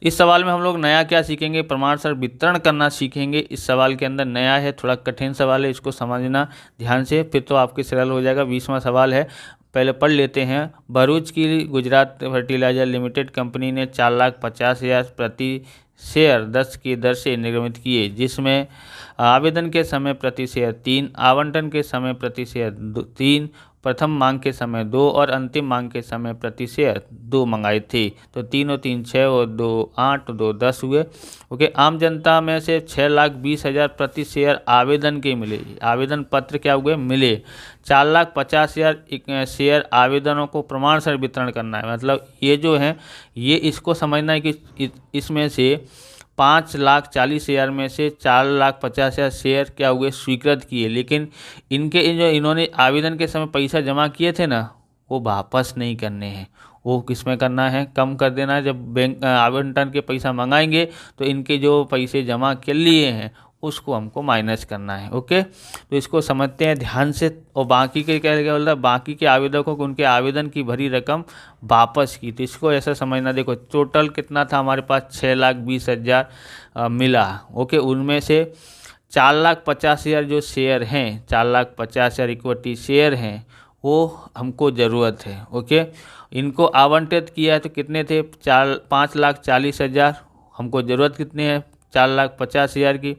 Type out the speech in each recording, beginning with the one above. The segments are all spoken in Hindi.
इस सवाल में हम लोग नया क्या सीखेंगे, प्रमाणसर वितरण करना सीखेंगे। इस सवाल के अंदर नया है, थोड़ा कठिन सवाल है, इसको समझना ध्यान से, फिर तो आपके सरल हो जाएगा। 20वां सवाल है, पहले पढ़ लेते हैं। भरूच की गुजरात फर्टिलाइजर लिमिटेड कंपनी ने 4,50,000 प्रति शेयर 10 की दर से निर्गमित किए, जिसमें आवेदन के समय प्रति शेयर 3, आवंटन के समय प्रति शेयर 3, प्रथम मांग के समय 2 और अंतिम मांग के समय प्रति शेयर 2 मंगाई थी। तो 3 और 3 6 और 2 8 और 2 10 हुए। ओके, आम जनता में से 6,20,000 प्रति शेयर आवेदन के मिले, आवेदन पत्र क्या हुए मिले। 4,50,000 शेयर आवेदनों को प्रमाणसर वितरण करना है, मतलब ये जो है ये इसको समझना है कि इसमें से 5,40,000 में से 4,50,000 शेयर क्या हुए स्वीकृत किए, लेकिन इनके जो इन्होंने आवेदन के समय पैसा जमा किए थे ना, वो वापस नहीं करने हैं। वो किस में करना है, कम कर देना है। जब बैंक आवंटन के पैसा मंगाएंगे तो इनके जो पैसे जमा कर लिए हैं उसको हमको माइनस करना है। ओके, तो इसको समझते हैं ध्यान से। और बाकी के क्या बोलता है, बाकी के आवेदकों को उनके आवेदन की भरी रकम वापस की। तो इसको ऐसा समझना, देखो टोटल कितना था हमारे पास, 6,20,000 मिला। ओके, उनमें से 4,50,000 जो शेयर हैं, 4,50,000 इक्विटी शेयर हैं, वो हमको ज़रूरत है। ओके, इनको आवंटित किया है तो कितने थे, 5,40,000 हमको ज़रूरत कितनी है, 4,50,000 की।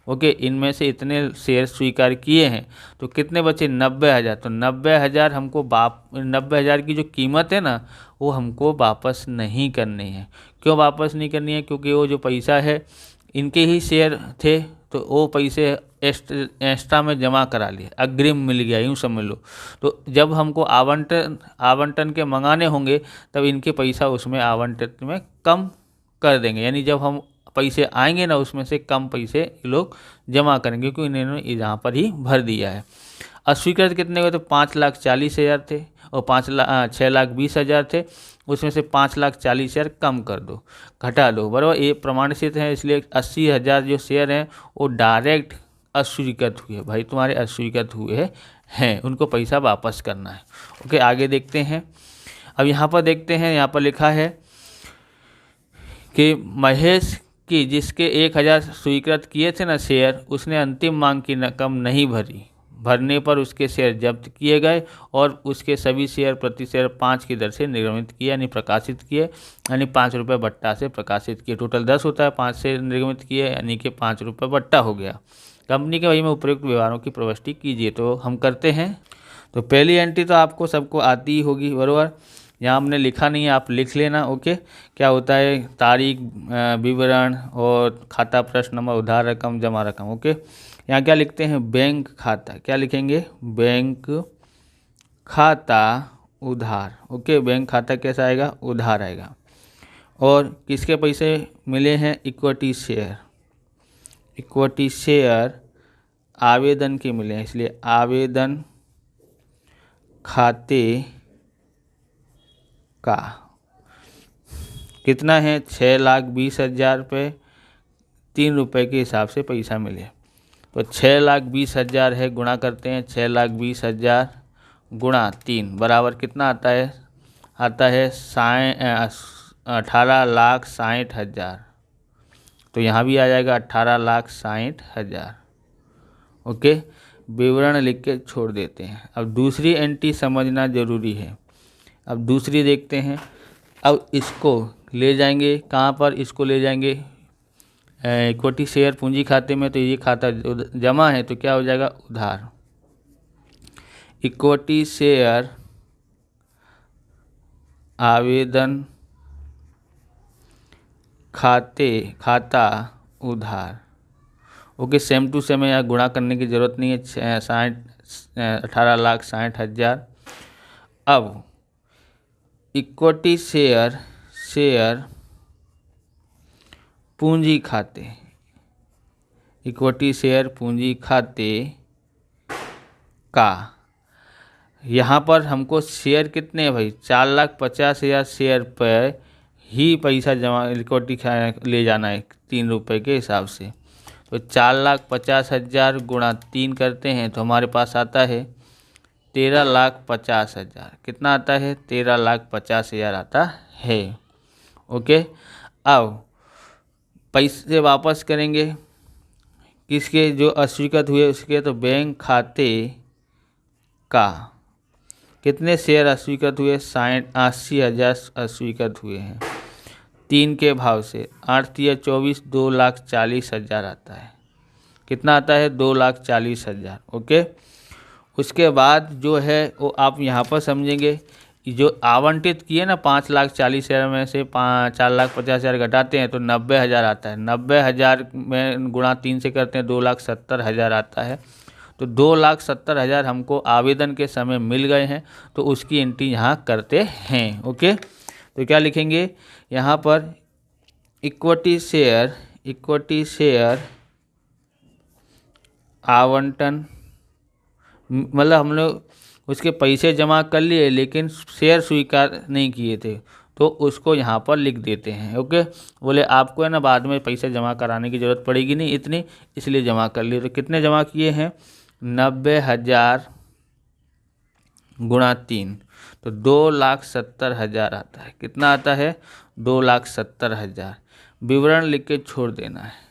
ओके, इनमें से इतने शेयर स्वीकार किए हैं तो कितने बचे, 90,000। तो 90,000 हमको 90,000 की जो कीमत है ना, वो हमको वापस नहीं करनी है। क्यों वापस नहीं करनी है, क्योंकि वो जो पैसा है इनके ही शेयर थे, तो वो पैसे एक्स्ट्रा में जमा करा लिए, अग्रिम मिल गया, यूँ समझ लो। तो जब हमको आवंटन के मंगाने होंगे तब इनके पैसा उसमें आवंटन में कम कर देंगे, यानी जब हम पैसे आएंगे ना उसमें से कम पैसे ये लोग जमा करेंगे, क्योंकि इन्होंने यहाँ पर ही भर दिया है। अस्वीकृत कितने हुए, तो 5,40,000 थे और 6,20,000 थे, उसमें से 5,40,000 कम कर दो, घटा दो, बराबर। ये प्रमाणित है, इसलिए 80,000 जो शेयर हैं वो डायरेक्ट अस्वीकृत हुए, भाई तुम्हारे अस्वीकृत हुए हैं, उनको पैसा वापस करना है। ओके, आगे देखते हैं। अब यहाँ पर देखते हैं, यहाँ पर लिखा है कि महेश की जिसके 1,000 स्वीकृत किए थे ना शेयर, उसने अंतिम मांग की रकम नहीं भरी, भरने पर उसके शेयर जब्त किए गए और उसके सभी शेयर प्रति शेयर 5 की दर से निर्गमित किए, यानी प्रकाशित किए, यानी 5 रुपये बट्टा से प्रकाशित किए। टोटल 10 होता है, 5 से निर्गमित किए, यानी कि 5 रुपये बट्टा हो गया। कंपनी के वही में उपयुक्त व्यवहारों की प्रविष्टि कीजिए, तो हम करते हैं। तो पहली एंट्री तो आपको सबको आती ही होगी, बराबर। यहाँ हमने लिखा नहीं है, आप लिख लेना। ओके, क्या होता है, तारीख, विवरण और खाता, प्रश्न नंबर, उधार रकम, जमा रकम। ओके, यहाँ क्या लिखते हैं, बैंक खाता, क्या लिखेंगे, बैंक खाता उधार। ओके, बैंक खाता कैसा आएगा, उधार आएगा। और किसके पैसे मिले हैं, इक्विटी शेयर, इक्विटी शेयर आवेदन के मिले हैं, इसलिए आवेदन खाते का कितना है, 6,20,000 रुपये, 3 रुपये के हिसाब से पैसा मिले। तो 6,20,000 है, गुणा करते हैं, 6,20,000 गुणा 3 बराबर कितना आता है, आता है 18,60,000। तो यहाँ भी आ जाएगा 18,60,000। ओके, विवरण लिख के छोड़ देते हैं। अब दूसरी एंट्री समझना ज़रूरी है। अब दूसरी देखते हैं। अब इसको ले जाएंगे कहाँ पर, इसको ले जाएंगे इक्विटी शेयर पूंजी खाते में, तो ये खाता जमा है तो क्या हो जाएगा, उधार। इक्विटी शेयर आवेदन खाता उधार। ओके, सेम टू सेम, यहाँ गुणा करने की ज़रूरत नहीं है, 18,60,000। अब इक्विटी शेयर पूंजी खाते, इक्विटी शेयर पूंजी खाते का, यहाँ पर हमको शेयर कितने हैं भाई, 4,50,000 शेयर पर ही पैसा जमा इक्विटी ले जाना है 3 रुपये के हिसाब से। तो 4,50,000 गुणा 3 करते हैं तो हमारे पास आता है 13,50,000। कितना आता है, 13,50,000 आता है। ओके, अब पैसे वापस करेंगे किसके, जो अस्वीकृत हुए उसके, तो बैंक खाते का कितने शेयर अस्वीकृत हुए, 80,000 अस्वीकृत हुए हैं 3 के भाव से। 8×3 = 24, 2,40,000 आता है। कितना आता है, 2,40,000। ओके, उसके बाद जो है वो आप यहाँ पर समझेंगे, जो आवंटित किए ना 5,40,000 में से 4,50,000 घटाते हैं तो 90,000 आता है। 90,000 में गुणा 3 से करते हैं 2,70,000 आता है। तो 2,70,000 हमको आवेदन के समय मिल गए हैं, तो उसकी एंट्री यहाँ करते हैं। ओके, तो क्या लिखेंगे यहाँ पर, इक्विटी शेयर आवंटन, मतलब हम लोग उसके पैसे जमा कर लिए लेकिन शेयर स्वीकार नहीं किए थे, तो उसको यहाँ पर लिख देते हैं। ओके, बोले आपको है ना बाद में पैसे जमा कराने की ज़रूरत पड़ेगी नहीं इतनी, इसलिए जमा कर लिए। तो कितने जमा किए हैं, 90,000 × 3, तो 2,70,000 आता है। कितना आता है, 2,70,000। विवरण लिख के छोड़ देना है।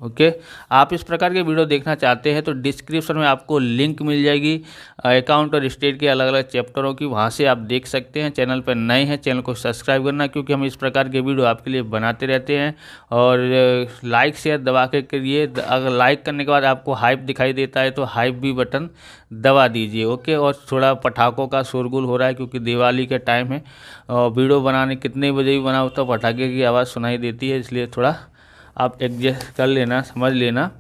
ओके, आप इस प्रकार के वीडियो देखना चाहते हैं तो डिस्क्रिप्शन में आपको लिंक मिल जाएगी अकाउंट और स्टेट के अलग अलग चैप्टरों की, वहां से आप देख सकते हैं। चैनल पर नए हैं, चैनल को सब्सक्राइब करना, क्योंकि हम इस प्रकार के वीडियो आपके लिए बनाते रहते हैं। और लाइक शेयर दबा के करिए, अगर लाइक करने के बाद आपको हाइप दिखाई देता है तो हाइप भी बटन दबा दीजिए। ओके, और थोड़ा पटाखों का शोरगुल हो रहा है क्योंकि दिवाली का टाइम है, और वीडियो बनाने कितने बजे भी बनाओ तो पटाखे की आवाज़ सुनाई देती है, इसलिए थोड़ा आप एडजस्ट कर लेना, समझ लेना।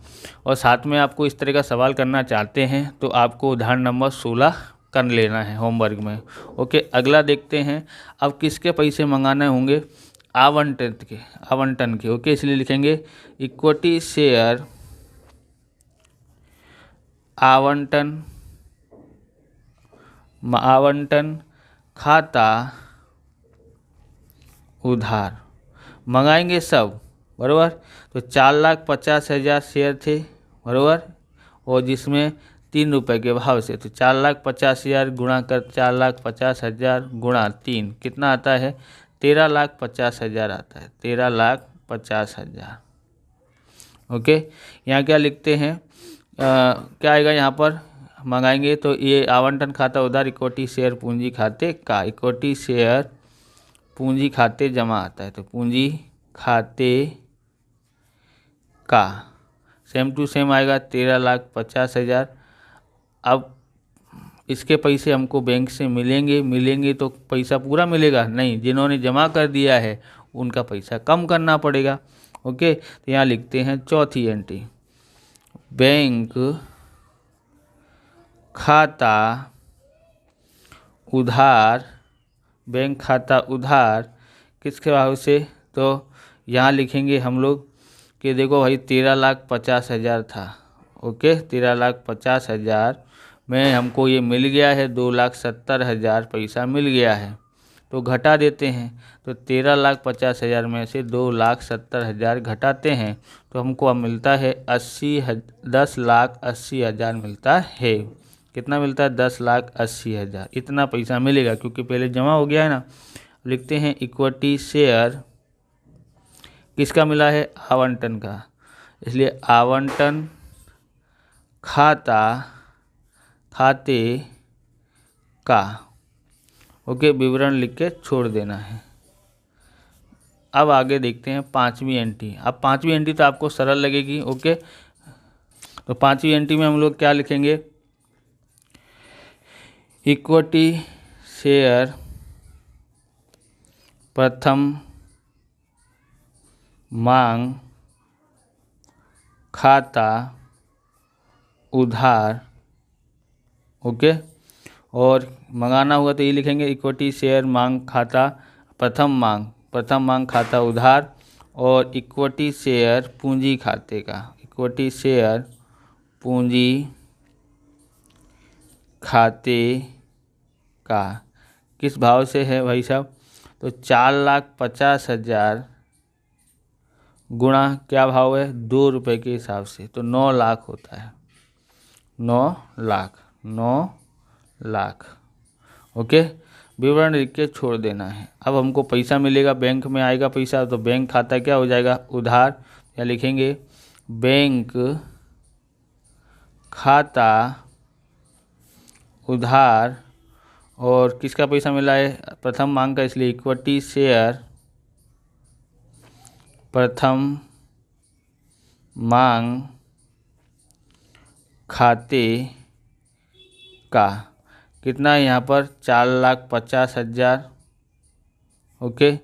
और साथ में आपको इस तरह का सवाल करना चाहते हैं तो आपको उदाहरण नंबर 16 कर लेना है होमवर्क में। ओके, अगला देखते हैं। अब किसके पैसे मंगाने होंगे, आवंटन के। ओके, इसलिए लिखेंगे इक्विटी शेयर आवंटन खाता उधार। मंगाएंगे सब, बराबर। तो 4,50,000 शेयर थे, बराबर, और जिसमें 3 रुपये के भाव से, तो 4,50,000 गुणा कर 4,50,000 गुणा 3 कितना आता है, 13,50,000 आता है। 13,50,000। ओके, यहाँ क्या लिखते हैं, क्या आएगा यहाँ पर, मंगाएंगे तो ये आवंटन खाता उधार इक्विटी शेयर पूंजी खाते का, इक्विटी शेयर पूंजी खाते जमा आता है, तो पूंजी खाते का सेम टू सेम आएगा 13,50,000। अब इसके पैसे हमको बैंक से मिलेंगे तो पैसा पूरा मिलेगा नहीं, जिन्होंने जमा कर दिया है उनका पैसा कम करना पड़ेगा। ओके, तो यहाँ लिखते हैं चौथी एंट्री, बैंक खाता उधार किसके भाव से, तो यहाँ लिखेंगे हम लोग कि देखो भाई 13,50,000 था। ओके, 13,50,000 में हमको ये मिल गया है, 2,70,000 पैसा मिल गया है, तो घटा देते हैं। तो 13,50,000 में से 2,70,000 घटाते हैं तो हमको अब मिलता है 10,80,000 मिलता है। कितना मिलता है, 10,80,000। इतना पैसा मिलेगा क्योंकि पहले जमा हो गया है ना। लिखते हैं इक्विटी शेयर किसका मिला है, आवंटन का, इसलिए आवंटन खाते का। ओके, विवरण लिख के छोड़ देना है। अब आगे देखते हैं 5वीं एंट्री। अब 5वीं एंट्री तो आपको सरल लगेगी। ओके, तो 5वीं एंट्री में हम लोग क्या लिखेंगे, इक्विटी शेयर प्रथम मांग खाता उधार। ओके, और मंगाना हुआ तो ये लिखेंगे इक्विटी शेयर मांग खाता प्रथम मांग खाता उधार, और इक्विटी शेयर पूंजी खाते का, इक्विटी शेयर पूंजी खाते का किस भाव से है भाई साहब, तो 4,50,000 गुणा क्या भाव है, 2 रुपये के हिसाब से, तो 9 लाख होता है। 9 लाख। ओके, विवरण लिख के छोड़ देना है। अब हमको पैसा मिलेगा, बैंक में आएगा पैसा, तो बैंक खाता क्या हो जाएगा, उधार। या लिखेंगे बैंक खाता उधार, और किसका पैसा मिला है, प्रथम मांग का, इसलिए इक्विटी शेयर प्रथम मांग खाते का। कितना है यहाँ पर, 4,50,000। ओके,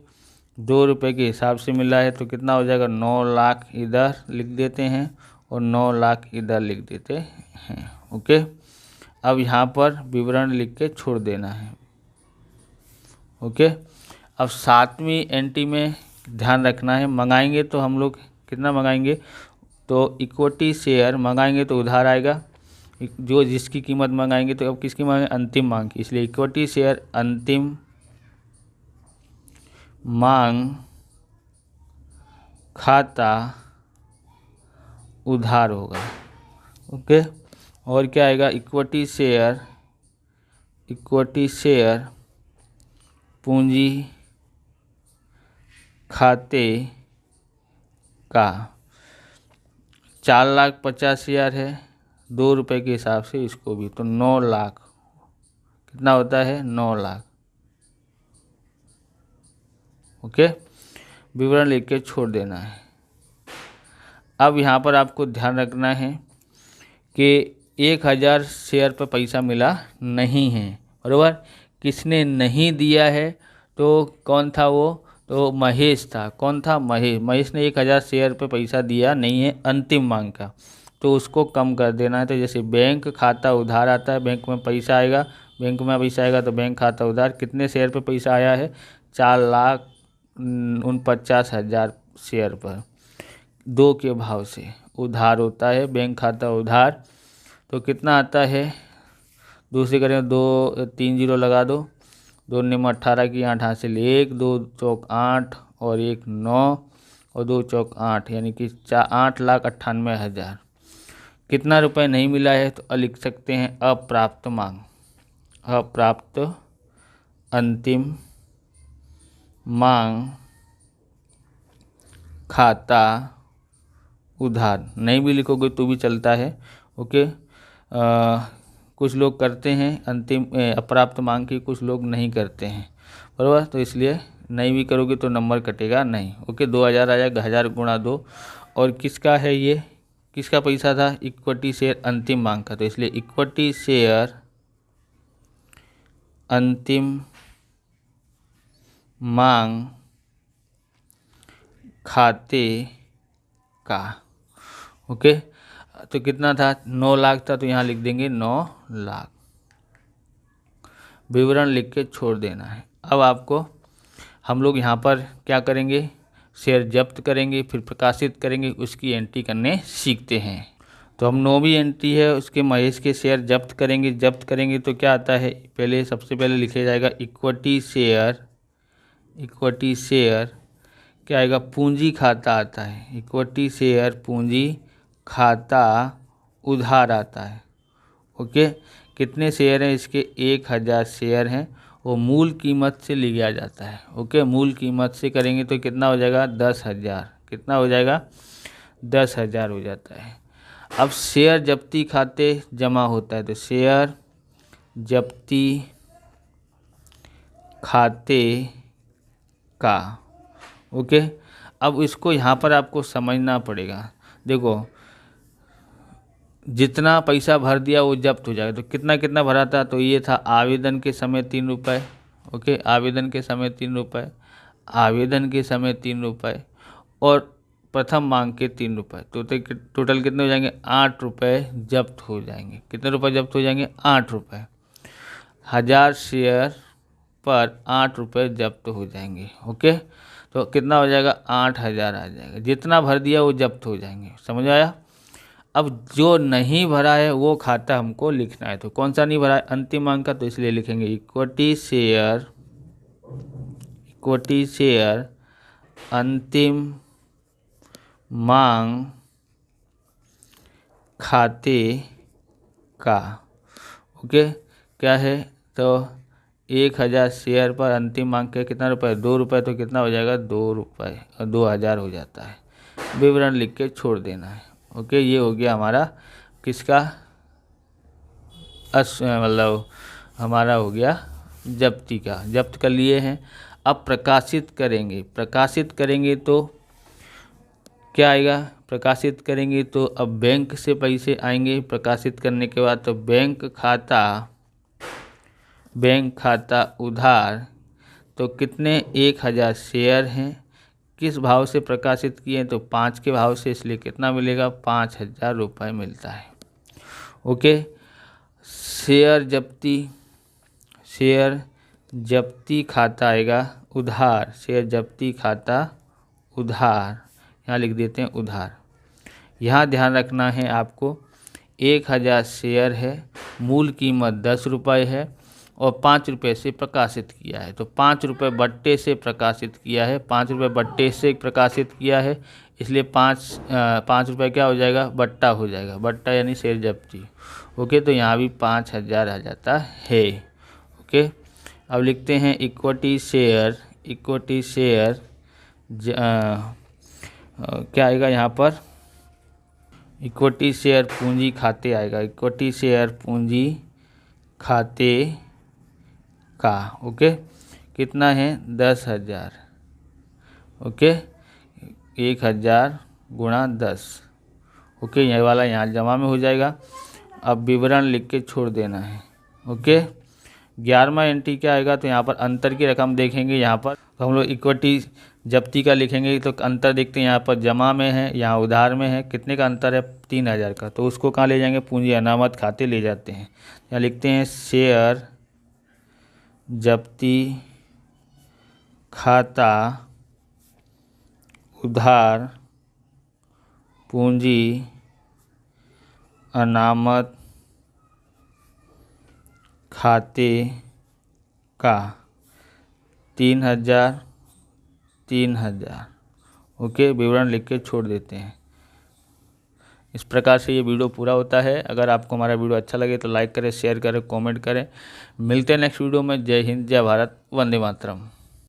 2 रुपये के हिसाब से मिला है, तो कितना हो जाएगा, 9 लाख इधर लिख देते हैं और 9 लाख इधर लिख देते हैं। ओके, अब यहाँ पर विवरण लिख के छोड़ देना है। ओके, अब 7वीं एंट्री में ध्यान रखना है, मंगाएंगे तो हम लोग कितना मंगाएंगे, तो इक्विटी शेयर मंगाएंगे तो उधार आएगा, जो जिसकी कीमत मंगाएंगे, तो अब किसकी मांगे, अंतिम मांग की, इसलिए इक्विटी शेयर अंतिम मांग खाता उधार होगा। ओके, और क्या आएगा, इक्विटी शेयर पूंजी खाते का। 4,50,000 है, 2 रुपये के हिसाब से इसको भी, तो 9 लाख कितना होता है, 9 लाख। ओके, विवरण लिख के छोड़ देना है। अब यहाँ पर आपको ध्यान रखना है कि 1,000 शेयर पर पैसा मिला नहीं है, बराबर। किसने नहीं दिया है, तो कौन था वो, तो महेश था। कौन था, महेश ने 1,000 शेयर पे पैसा दिया नहीं है अंतिम मांग का, तो उसको कम कर देना है। तो जैसे बैंक खाता उधार आता है, बैंक में पैसा आएगा, तो बैंक खाता उधार, कितने शेयर पे पैसा आया है, 4,49,000 शेयर पर 2 के भाव से उधार होता है बैंक खाता उधार। तो कितना आता है, दूसरी करें 2 3 जीरो लगा दो, 2 नियम 18 की 8 हासिल 1, 2 चौक 8 और 1 9 और 2 चौक 8, यानी कि 8,98,000। कितना रुपए नहीं मिला है, तो लिख सकते हैं अप्राप्त मांग, अप्राप्त अंतिम मांग खाता उधार। नहीं भी लिखोगे तो भी चलता है। ओके, कुछ लोग करते हैं अंतिम अप्राप्त मांग की, कुछ लोग नहीं करते हैं, बराबर। तो इसलिए नहीं भी करोगे तो नंबर कटेगा नहीं। ओके, 2,000 आ जाएगा, 1,000 गुणा 2, और किसका है ये, किसका पैसा था, इक्विटी शेयर अंतिम मांग का, तो इसलिए इक्विटी शेयर अंतिम मांग खाते का। ओके, तो कितना था, 9 लाख था, तो यहाँ लिख देंगे 9 लाख, विवरण लिख के छोड़ देना है। अब आपको हम लोग यहाँ पर क्या करेंगे, शेयर जब्त करेंगे, फिर प्रकाशित करेंगे, उसकी एंट्री करने सीखते हैं। तो हम 9वीं एंट्री है, उसके महेश के शेयर जब्त करेंगे तो क्या आता है, पहले सबसे पहले लिखे जाएगा इक्विटी शेयर क्या आएगा, पूंजी खाता आता है, इक्विटी शेयर पूंजी खाता उधार आता है। ओके, कितने शेयर हैं इसके, 1,000 शेयर हैं, वो मूल कीमत से लिया जाता है। ओके, मूल कीमत से करेंगे तो कितना हो जाएगा, 10,000। कितना हो जाएगा, 10,000 हो जाता है। अब शेयर जब्ती खाते जमा होता है, तो शेयर जब्ती खाते का। ओके, अब इसको यहाँ पर आपको समझना पड़ेगा। देखो, जितना पैसा भर दिया वो जब्त हो जाएगा, तो कितना कितना भरा था, तो ये था आवेदन के समय 3 रुपये। ओके, आवेदन के समय 3 रुपये, आवेदन के समय 3 रुपये, और प्रथम मांग के 3 रुपये, तो टोटल कितने हो जाएंगे, 8 रुपये जब्त हो जाएंगे। कितने रुपये जब्त हो जाएंगे, 8 रुपये। 1,000 शेयर पर 8 रुपये जब्त हो जाएंगे। ओके, तो कितना हो जाएगा, 8,000 आ जाएगा। जितना भर दिया वो जब्त हो जाएंगे, समझ आया। अब जो नहीं भरा है वो खाता हमको लिखना है, तो कौन सा नहीं भरा है, अंतिम मांग का, तो इसलिए लिखेंगे इक्विटी शेयर अंतिम मांग खाते का। ओके, क्या है, तो 1,000 शेयर पर अंतिम मांग के कितना रुपये, 2 रुपये, तो कितना हो जाएगा, 2 रुपये और 2,000 हो जाता है। विवरण लिख के छोड़ देना है। ओके, ये हो गया हमारा किसका मतलब हमारा हो गया जब्ती का, जब्त कर लिए हैं। अब प्रकाशित करेंगे, प्रकाशित करेंगे तो क्या आएगा, प्रकाशित करेंगे तो अब बैंक से पैसे आएंगे। प्रकाशित करने के बाद तो बैंक खाता उधार, तो कितने 1000 शेयर हैं, किस भाव से प्रकाशित किए तो 5 के भाव से, इसलिए कितना मिलेगा 5000 रुपये मिलता है। ओके, शेयर जब्ती खाता आएगा उधार, शेयर जब्ती खाता उधार, यहाँ लिख देते हैं उधार। यहाँ ध्यान रखना है आपको, 1000 शेयर है, मूल कीमत 10 रुपये है और 5 रुपये से प्रकाशित किया है, तो 5 रुपये बट्टे से प्रकाशित किया है, 5 रुपये बट्टे से प्रकाशित किया है, इसलिए 5 रुपये क्या हो जाएगा, बट्टा हो जाएगा, बट्टा यानी शेयर जब्ती। ओके, तो यहाँ भी 5000 आ जाता है। ओके, अब लिखते हैं इक्विटी शेयर, क्या आएगा यहाँ पर, इक्विटी शेयर पूंजी खाते आएगा, इक्विटी शेयर पूंजी खाते का। ओके, कितना है 10,000। ओके, 1000 गुणा 10। ओके, यह वाला यहाँ जमा में हो जाएगा। अब विवरण लिख के छोड़ देना है। ओके, 11वां एंट्री क्या आएगा, तो यहाँ पर अंतर की रकम देखेंगे। यहाँ पर तो हम लोग इक्विटी जब्ती का लिखेंगे, तो अंतर देखते हैं, यहाँ पर जमा में है, यहाँ उधार में है, कितने का अंतर है 3000 का, तो उसको कहाँ ले जाएंगे, पूंजी अनामत खाते ले जाते हैं। यहाँ लिखते हैं शेयर जब्ती खाता उधार पूंजी अनामत खाते का 3000। ओके, विवरण लिख के छोड़ देते हैं। इस प्रकार से ये वीडियो पूरा होता है। अगर आपको हमारा वीडियो अच्छा लगे तो लाइक करें, शेयर करें, कमेंट करें। मिलते हैं नेक्स्ट वीडियो में। जय हिंद, जय भारत, वंदे मातरम।